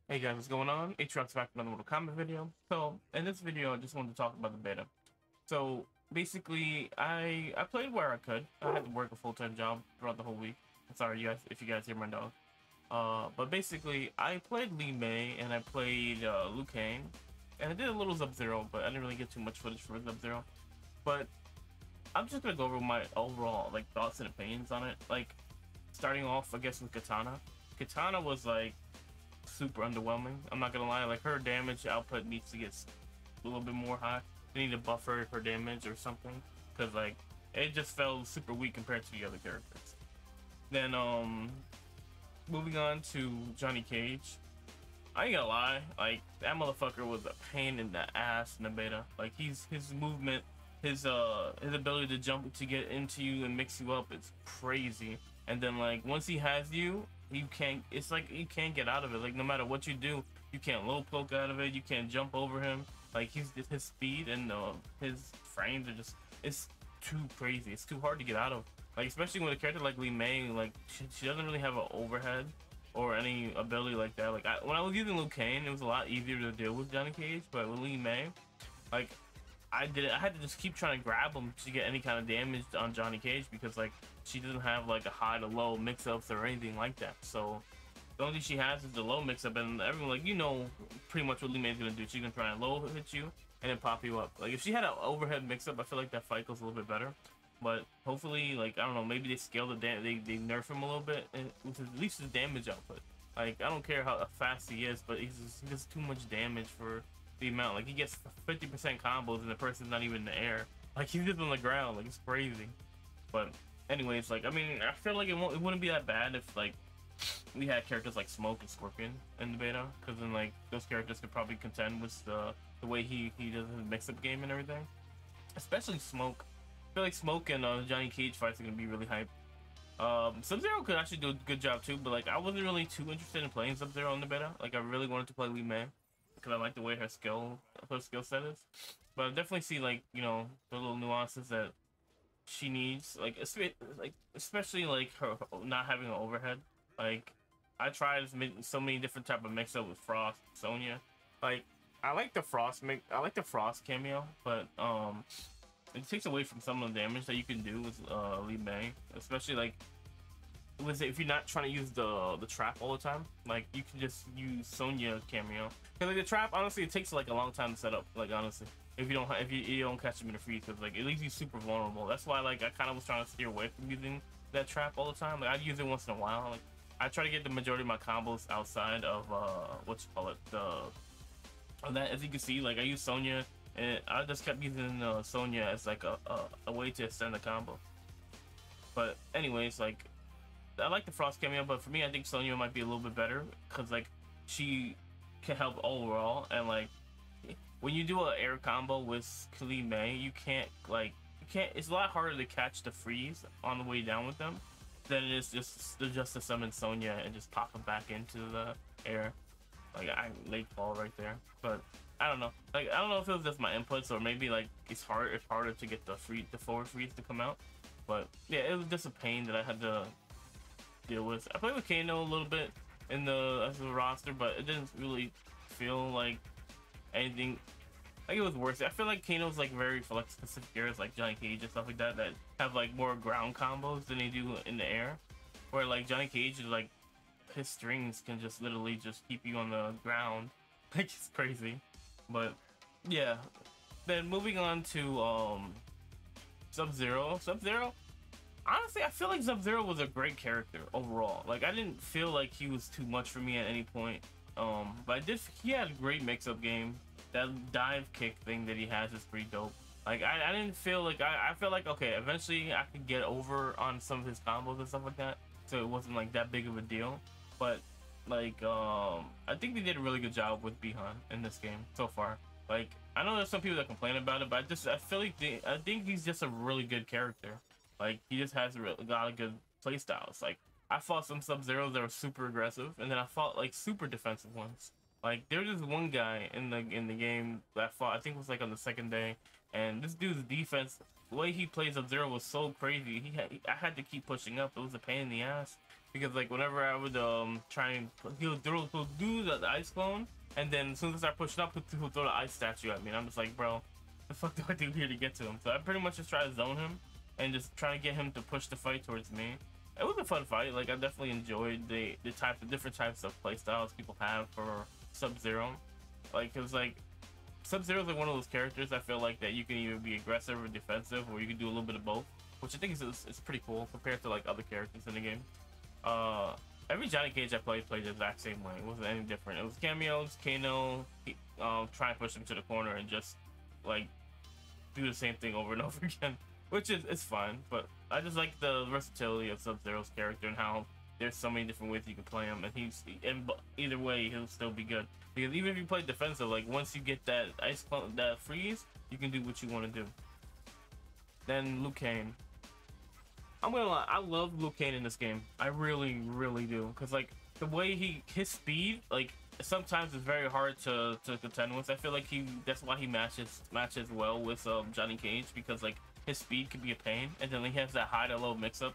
Hey guys, what's going on? ATRIOX back with another Mortal Kombat video. So, in this video, I just wanted to talk about the beta. So, basically, I played where I could. I had to work a full-time job throughout the whole week. I'm sorry, you guys, if you guys hear my dog. But basically, I played Lee Mei and I played Liu Kang, and I did a little Sub-Zero, but I didn't really get too much footage for Sub-Zero. But I'm just gonna go over my overall thoughts and opinions on it. Like, starting off, I guess with Katana. Katana was super underwhelming. I'm not gonna lie, like her damage output needs to get a little bit more high. They need to buffer her damage or something, because it just felt super weak compared to the other characters. Then moving on to Johnny Cage. I ain't gonna lie, like that motherfucker was a pain in the ass in the beta. Like his movement, his ability to jump to get into you and mix you up, it's crazy. And then once he has you, you can't, it's like you can't get out of it. Like no matter what you do, you can't low poke out of it, you can't jump over him. Like his speed and his frames are just, it's too crazy. It's too hard to get out of. Like especially with a character like Lee Mei, like she doesn't really have an overhead or any ability like that. Like when I was using Liu Kang, it was a lot easier to deal with Johnny Cage, but with Lee Mei, like I had to just keep trying to grab him to get any kind of damage on Johnny Cage, because she doesn't have a high to low mix-ups or anything like that. So the only thing she has is the low mix-up, and everyone pretty much what Lee Mei's gonna do. She's gonna try and low hit you and then pop you up. Like if she had an overhead mix-up, I feel like that fight goes a little bit better. But hopefully, I don't know, maybe they scale the they nerf him a little bit, and with at least his damage output. Like I don't care how fast he is, but he does too much damage for the amount. Like he gets 50% combos and the person's not even in the air. Like he's just on the ground. Like it's crazy. But anyways, I mean, I feel like it wouldn't be that bad if we had characters like Smoke and Scorpion in the beta, because then those characters could probably contend with the way he does his mix-up game and everything. Especially Smoke. I feel like Smoke and Johnny Cage fights are gonna be really hype. Sub-Zero could actually do a good job too, but I wasn't really too interested in playing Sub-Zero in the beta. Like I really wanted to play Lee Mei, because I like the way her skill set is. But I definitely see the little nuances that she needs, especially her not having an overhead. Like I tried so many different type of mix-up with Frost, Sonya. Like I like the Frost cameo, but it takes away from some of the damage that you can do with Lee Mei, especially if you're not trying to use the trap all the time. Like you can just use Sonya cameo, because the trap, honestly, it takes a long time to set up. Like honestly, if you don't catch him in a freeze, because it leaves you super vulnerable. That's why I kind of was trying to steer away from using that trap all the time. I'd use it once in a while. Like I try to get the majority of my combos outside of that. As you can see, I use Sonya, and I just kept using Sonya as a way to extend the combo. But anyways, I like the Frost cameo, but for me, I think Sonya might be a little bit better, because she can help overall. And when you do an air combo with Lee Mei, you can't it's a lot harder to catch the freeze on the way down with them than it is just to summon Sonya and just pop them back into the air. I late fall right there. But I don't know. I don't know if it was just my inputs, or maybe it's harder to get the forward freeze to come out. But yeah, it was just a pain that I had to deal with. I played with Kano a little bit as a roster, but it didn't really feel like anything. It was worse. I feel like Kano's very for specific areas like Johnny Cage and stuff like that have more ground combos than they do in the air. Where Johnny Cage is his strings can just literally just keep you on the ground. It's crazy. But yeah. Then moving on to Sub-Zero. Sub-Zero, honestly, I feel like Sub-Zero was a great character overall. I didn't feel like he was too much for me at any point. But he had a great mix-up game. That dive kick thing that he has is pretty dope. I didn't feel I feel okay, eventually I could get over on some of his combos and stuff like that, so it wasn't that big of a deal. But I think they did a really good job with Bihan in this game so far. I know there's some people that complain about it, but I feel I think he's just a really good character. He just has a lot of good play styles. I fought some Sub-Zeros that were super aggressive, and then I fought super defensive ones. There was just one guy in the game that I fought, I think it was on the second day, and this dude's defense, the way he plays Sub-Zero was so crazy. I had to keep pushing up. It was a pain in the ass, because like whenever I would try and he'll do the ice clone, and then as soon as I start pushing up, he'll throw the ice statue at me, and I'm just like, bro, the fuck do I do here to get to him? So I pretty much just try to zone him and just try to get him to push the fight towards me. It was a fun fight. Like I definitely enjoyed the different types of play styles people have for Sub-Zero. Like it was like Sub-Zero is like one of those characters I feel like that you can either be aggressive or defensive, or you can do a little bit of both, which I think is pretty cool compared to like other characters in the game. Every Johnny Cage I played the exact same way. It wasn't any different. It was cameos, Kano, try and push him to the corner and just like do the same thing over and over again, which is it's fun. But I just like the versatility of Sub-Zero's character and how there's so many different ways you can play him, and either way he'll still be good. Because even if you play defensive, like once you get that that freeze, you can do what you want to do. Then Liu Kang. I'm gonna lie, I love Liu Kang in this game. I really do. Cause like the way his speed, like sometimes it's very hard to contend with. I feel like that's why he matches well with Johnny Cage, because like his speed could be a pain, and then he has that high to low mix up.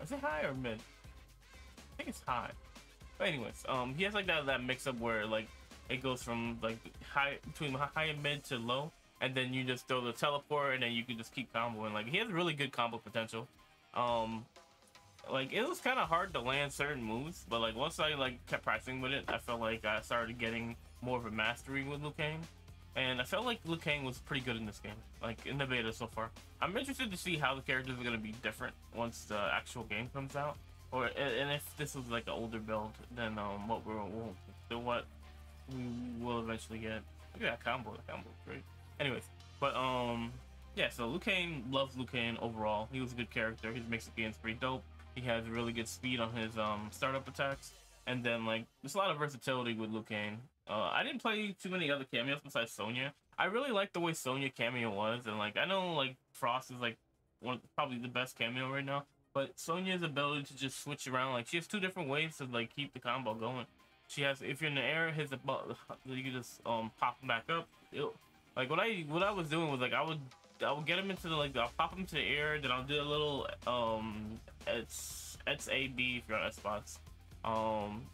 Is it high or mid? I think it's high. But anyways, he has like that mix up where like it goes from like between high and mid to low, and then you just throw the teleport, and then you can just keep comboing. Like he has really good combo potential. Like it was kind of hard to land certain moves, but like once I like kept practicing with it, I felt like I started getting more of a mastery with Liu Kang, and I felt like Liu Kang was pretty good in this game, like in the beta so far. I'm interested to see how the characters are gonna be different once the actual game comes out, and if this was like an older build than what we will eventually get. Look at that combo. The combo is great. Anyways, but yeah, so Liu Kang, loves Liu Kang overall. He was a good character. His mix of game's pretty dope. He has really good speed on his startup attacks, and then like there's a lot of versatility with Liu Kang. I didn't play too many other cameos besides Sonya. I really like the way Sonya cameo was, and like I know like Frost is like probably the best cameo right now, but Sonya's ability to just switch around, like she has two different ways to like keep the combo going. She has, if you're in the air, you can just pop them back up. Like what I was doing was like I would get him into the I'll pop him to the air, then I'll do a little it's SAB if you're on S spots.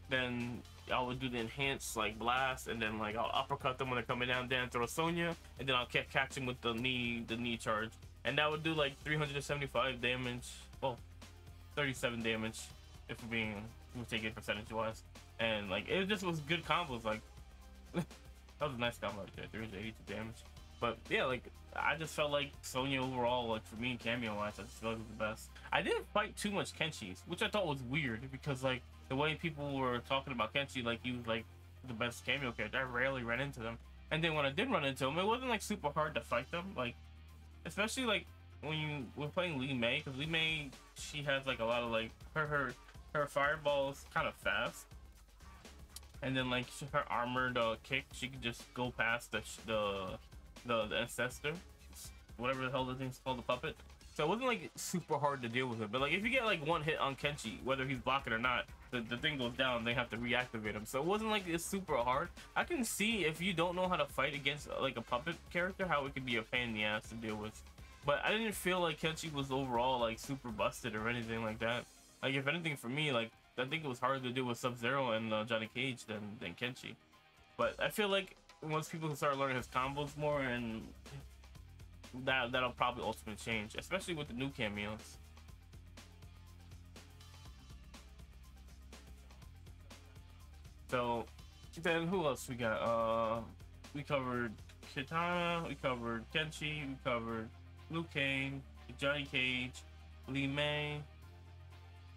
Then I would do the enhanced like blast, and then like I'll uppercut them when they're coming down, throw a Sonya, and then I'll catch him with the knee charge, and that would do like 375 damage. Well, 37 damage if we're taking it percentage wise, and like it just was good combos. Like that was a nice combo right there, 382 damage. But yeah, like I just felt like Sonya overall, like for me cameo wise, I just felt like it was the best. I didn't fight too much Kenshi, which I thought was weird, because like the way people were talking about Kenshi, like he was like the best cameo character. I rarely ran into them, and then when I did run into them, it wasn't like super hard to fight them. Like especially like when playing Li Mei, because Li Mei, she has like a lot of like her fireballs kind of fast, and then like her armored kick, she could just go past the ancestor, whatever the hell the thing's called, the puppet. So it wasn't like super hard to deal with it, but like if you get like one hit on Kenshi, whether he's blocking or not, the thing goes down, they have to reactivate him. So it wasn't like it's super hard. I can see if you don't know how to fight against like a puppet character, how it could be a pain in the ass to deal with. But I didn't feel like Kenshi was overall like super busted or anything like that. Like if anything, for me, like I think it was harder to deal with Sub-Zero and Johnny Cage than Kenshi. But I feel like once people start learning his combos more, and that'll probably ultimately change, especially with the new cameos. So then who else we got? We covered Kitana, we covered Kenshi, we covered Liu Kang, Johnny Cage, Li Mei.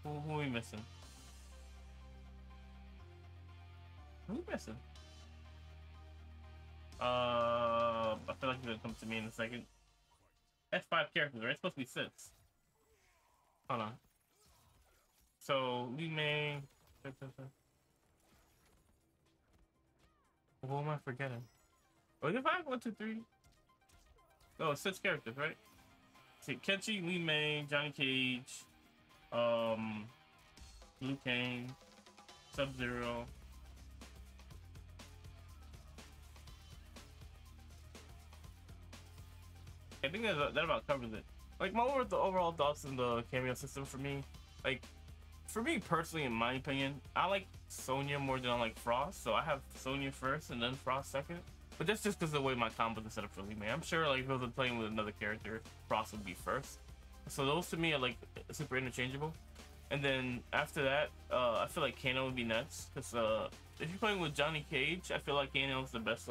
Who are we missing? Who are we missing? I feel like it's gonna come to me in a second. That's 5 characters, right? It's supposed to be 6. Hold on. So Li Mei. What am I forgetting? Was it 5? 1, 2, 3. No, it's 6 characters, right? See, Kenshi, Li Mei, Johnny Cage, Liu Kang, Sub-Zero. I think that about covers it. Like my overall thoughts in the cameo system for me, like for me personally, in my opinion, I like Sonya more than I like Frost. So I have Sonya first and then Frost second. But that's just because of the way my combos are set up for Lee May. I'm sure like if I was playing with another character, Frost would be first. So those to me are like super interchangeable. And then after that, I feel like Kano would be next. Because if you're playing with Johnny Cage, I feel like Kano is the best.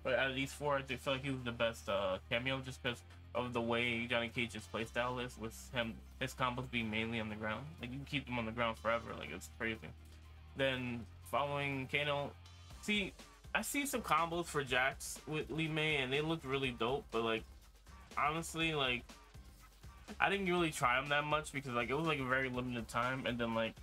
But out of these four, I feel like he was the best cameo just because of the way Johnny Cage's playstyle is, with his combos being mainly on the ground. Like you can keep them on the ground forever, like it's crazy. Then following Kano, I see some combos for Jax with Lee May and they look really dope, but like honestly, like I didn't really try them that much because like it was like a very limited time, and then like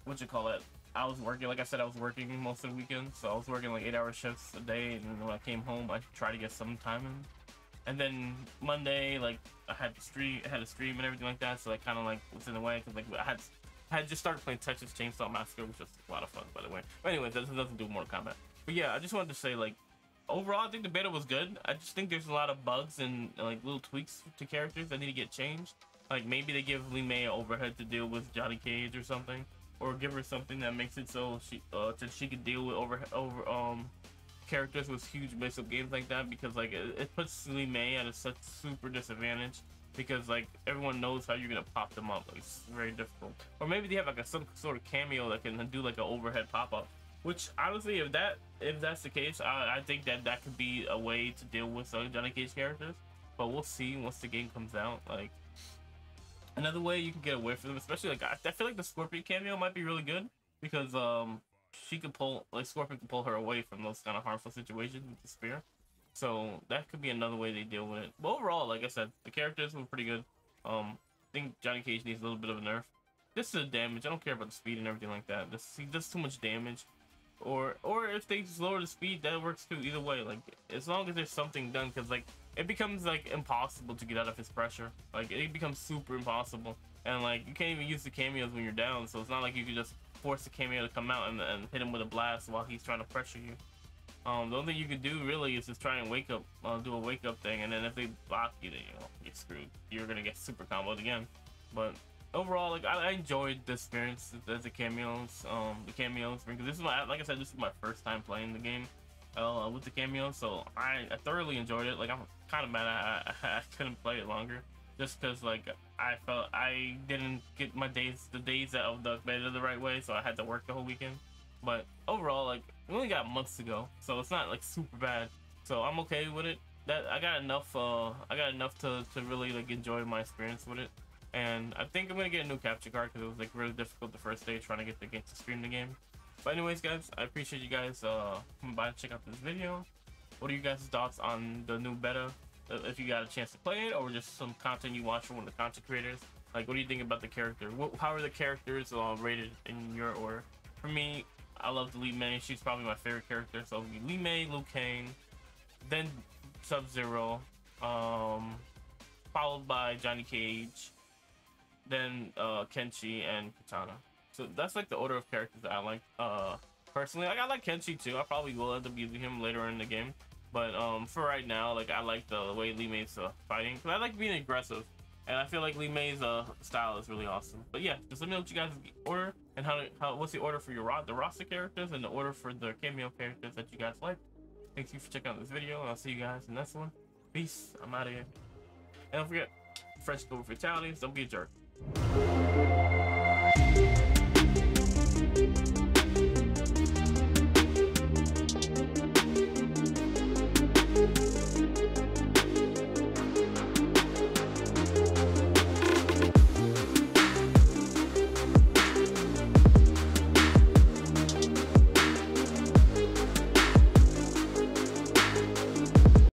what you call it, I was working, like I said, I was working most of the weekend, so I was working like 8-hour shifts a day, and when I came home I tried to get some time in. And then Monday, like I had a stream and everything like that, so I kind of like was in the way because like I had just started playing Texas Chainsaw Massacre, which was a lot of fun, by the way. But anyways, that doesn't do with Mortal Kombat. But yeah, I just wanted to say, like, overall, I think the beta was good. I just think there's a lot of bugs and like little tweaks to characters that need to get changed. Like maybe they give Lee May an overhead to deal with Johnny Cage or something, or give her something that makes it so she could deal with characters with huge mix-up games like that, because like it puts Lee May at such super disadvantage, because like everyone knows how you're gonna pop them up. Like, it's very difficult. Or maybe they have like some sort of cameo that can do like an overhead pop-up, which honestly, if that's the case, I think that could be a way to deal with some Johnny Cage characters. But we'll see once the game comes out. Like another way you can get away from them, especially like I feel like the Scorpion cameo might be really good, because she could pull, like Scorpion can pull her away from those kind of harmful situations with the spear. So that could be another way they deal with it. But overall, like I said, the characters were pretty good. I think Johnny Cage needs a little bit of a nerf. Just the damage. I don't care about the speed and everything like that. He does too much damage. Or if they just lower the speed, that works too. Either way, like as long as there's something done, because like it becomes like impossible to get out of his pressure. Like it becomes super impossible, and like you can't even use the cameos when you're down. So it's not like you can just force the cameo to come out and hit him with a blast while he's trying to pressure you. The only thing you could do really is just try and wake up, do a wake up thing, and then if they block you, then you know, get screwed. You're gonna get super comboed again. But overall, like I enjoyed the experience as the cameos, because this is like I said, this is my first time playing the game with the cameos, so I thoroughly enjoyed it. Like I'm kind of mad I couldn't play it longer, just because like I felt I didn't get the days of the beta the right way, so I had to work the whole weekend. But overall, like we only got months to go, so it's not like super bad. So I'm okay with it. That I got enough to really like enjoy my experience with it. And I think I'm gonna get a new capture card, because it was like really difficult the first day trying to get the game to stream the game. But anyways, guys, I appreciate you guys coming by to check out this video. What are you guys' thoughts on the new beta? If you got a chance to play it, or just some content you watch from one of the content creators, like what do you think about the character? How are the characters rated in your order? For me, I love Lee May. She's probably my favorite character. So it'll be Lee May, Liu Kang, then Sub-Zero, followed by Johnny Cage, then Kenshi and Katana. So that's like the order of characters that I like. Personally, like I like Kenshi too. I probably will end up using him later in the game. But for right now, like I like the way Lee May's fighting, because I like being aggressive, and I feel like Lee May's style is really awesome. But yeah, just let me know what you guys order, and what's the order for the roster characters, and the order for the cameo characters that you guys like. Thank you for checking out this video, and I'll see you guys in the next one. Peace. I'm out of here. And don't forget, French over fatalities. Don't be a jerk.